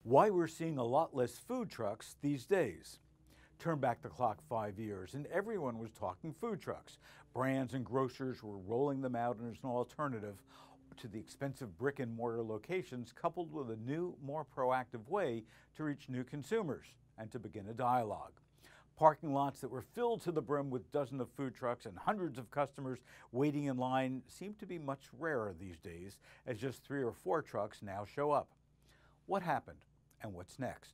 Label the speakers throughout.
Speaker 1: Why we're seeing a lot less food trucks these days. Turn back the clock 5 years and everyone was talking food trucks. Brands and grocers were rolling them out as an alternative to the expensive brick and mortar locations, coupled with a new, more proactive way to reach new consumers and to begin a dialogue. Parking lots that were filled to the brim with dozens of food trucks and hundreds of customers waiting in line seem to be much rarer these days, as just 3 or 4 trucks now show up. What happened and what's next?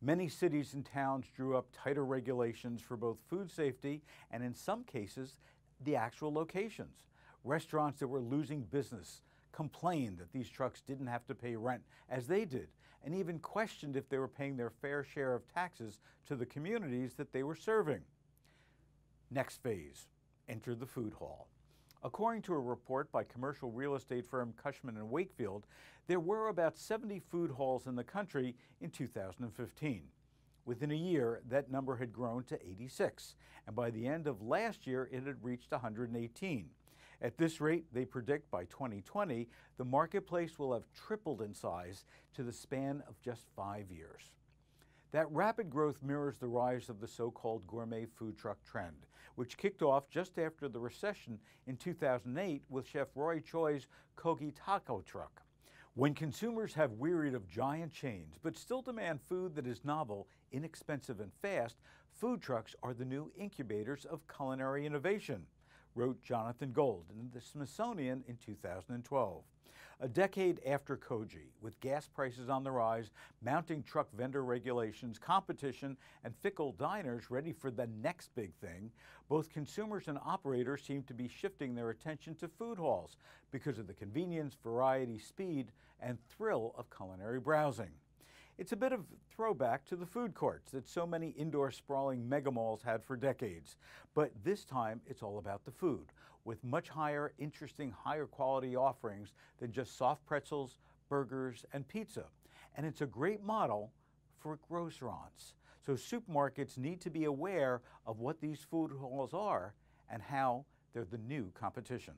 Speaker 1: Many cities and towns drew up tighter regulations for both food safety and, in some cases, the actual locations. Restaurants that were losing business complained that these trucks didn't have to pay rent as they did, and even questioned if they were paying their fair share of taxes to the communities that they were serving. Next phase, enter the food hall. According to a report by commercial real estate firm Cushman & Wakefield, there were about 70 food halls in the country in 2015. Within a year, that number had grown to 86, and by the end of last year, it had reached 118. At this rate, they predict by 2020, the marketplace will have tripled in size to the span of just 5 years. That rapid growth mirrors the rise of the so-called gourmet food truck trend, which kicked off just after the recession in 2008 with Chef Roy Choi's Kogi taco truck. When consumers have wearied of giant chains but still demand food that is novel, inexpensive, and fast, food trucks are the new incubators of culinary innovation, wrote Jonathan Gold in the Smithsonian in 2012. A decade after Koji, with gas prices on the rise, mounting truck vendor regulations, competition, and fickle diners ready for the next big thing, both consumers and operators seem to be shifting their attention to food halls because of the convenience, variety, speed, and thrill of culinary browsing. It's a bit of throwback to the food courts that so many indoor sprawling megamalls had for decades. But this time, it's all about the food, with much higher, interesting, higher quality offerings than just soft pretzels, burgers, and pizza. And it's a great model for grocerants. So supermarkets need to be aware of what these food halls are and how they're the new competition.